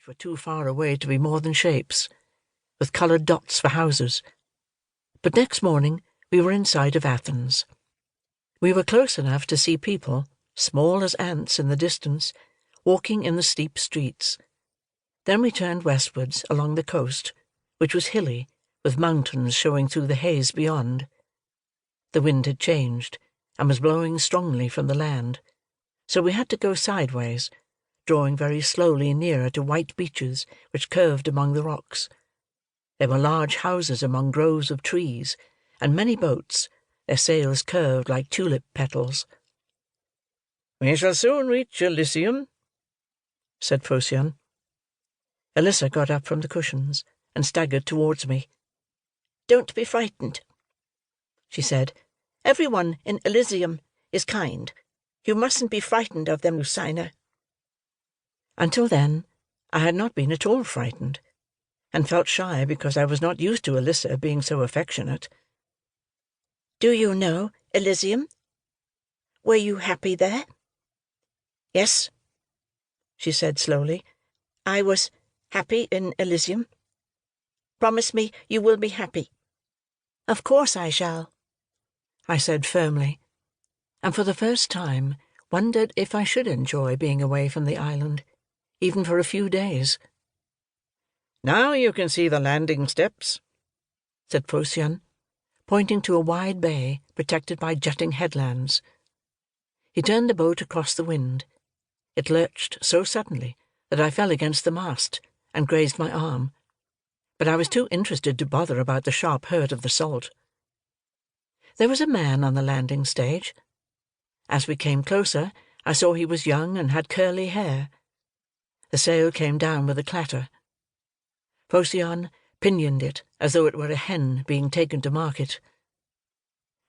which were too far away to be more than shapes, with coloured dots for houses. But next morning we were in sight of Athens. We were close enough to see people, small as ants in the distance, walking in the steep streets. Then we turned westwards along the coast, which was hilly, with mountains showing through the haze beyond. The wind had changed, and was blowing strongly from the land, so we had to go sideways, drawing very slowly nearer to white beaches which curved among the rocks. There were large houses among groves of trees, and many boats, their sails curved like tulip petals. "We shall soon reach Elysium," said Procyon. Alyssa got up from the cushions, and staggered towards me. "Don't be frightened," she said. "Every one in Elysium is kind. You mustn't be frightened of them, Lucina." Until then, I had not been at all frightened, and felt shy because I was not used to Alyssa being so affectionate. "Do you know Elysium? Were you happy there?" "Yes," she said slowly. "I was happy in Elysium. Promise me you will be happy." "Of course I shall," I said firmly, and for the first time wondered if I should enjoy being away from the island, even for a few days. "Now you can see the landing steps," said Procyon, pointing to a wide bay protected by jutting headlands. He turned the boat across the wind. It lurched so suddenly that I fell against the mast and grazed my arm, but I was too interested to bother about the sharp hurt of the salt. There was a man on the landing stage. As we came closer, I saw he was young and had curly hair. The sail came down with a clatter. Procyon pinioned it as though it were a hen being taken to market.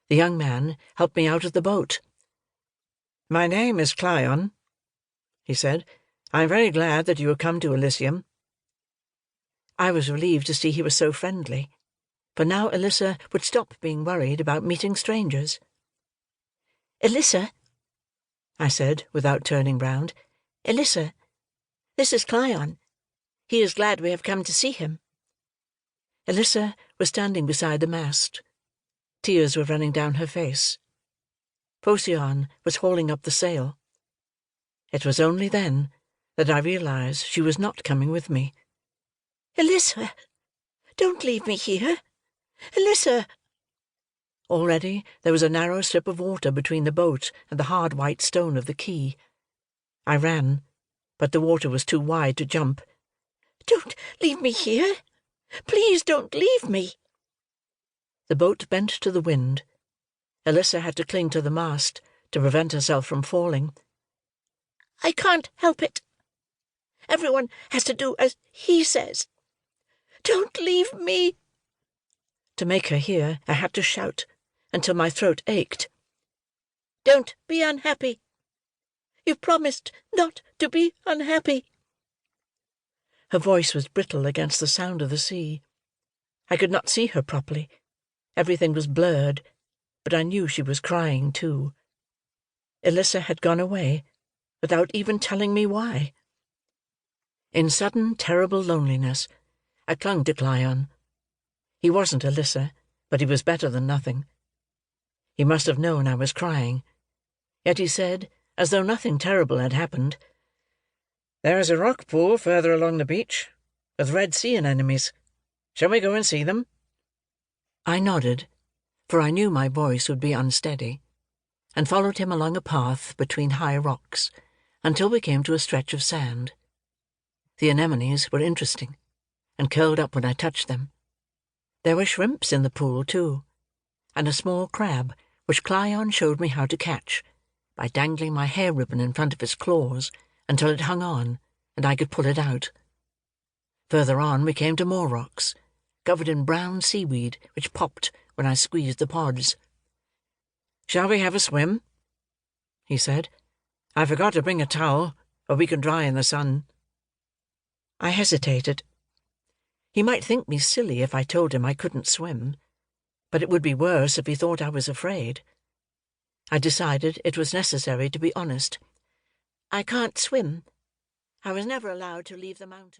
The young man helped me out of the boat. "My name is Clyon," he said. "I am very glad that you have come to Elysium." I was relieved to see he was so friendly, for now Alyssa would stop being worried about meeting strangers. "Alyssa," I said, without turning round. "Alyssa, this is Clyon. He is glad we have come to see him." Alyssa was standing beside the mast. Tears were running down her face. Procyon was hauling up the sail. It was only then that I realized she was not coming with me. "Alyssa, don't leave me here. Alyssa!" Already there was a narrow strip of water between the boat and the hard white stone of the quay. I ran, but the water was too wide to jump. "Don't leave me here. Please don't leave me." The boat bent to the wind. Alyssa had to cling to the mast to prevent herself from falling. "I can't help it. Everyone has to do as he says. Don't leave me." To make her hear, I had to shout until my throat ached. "Don't be unhappy. You've promised not to be unhappy." Her voice was brittle against the sound of the sea. I could not see her properly. Everything was blurred, but I knew she was crying too. Alyssa had gone away, without even telling me why. In sudden, terrible loneliness, I clung to Clyon. He wasn't Alyssa, but he was better than nothing. He must have known I was crying, yet he said, as though nothing terrible had happened, "There is a rock pool further along the beach, with red sea anemones. Shall we go and see them?" I nodded, for I knew my voice would be unsteady, and followed him along a path between high rocks, until we came to a stretch of sand. The anemones were interesting, and curled up when I touched them. There were shrimps in the pool too, and a small crab which Clyon showed me how to catch, by dangling my hair ribbon in front of its claws until it hung on, and I could pull it out. Further on we came to more rocks, covered in brown seaweed which popped when I squeezed the pods. "Shall we have a swim?" he said. "I forgot to bring a towel, but we can dry in the sun." I hesitated. He might think me silly if I told him I couldn't swim, but it would be worse if he thought I was afraid. I decided it was necessary to be honest. "I can't swim. I was never allowed to leave the mountain."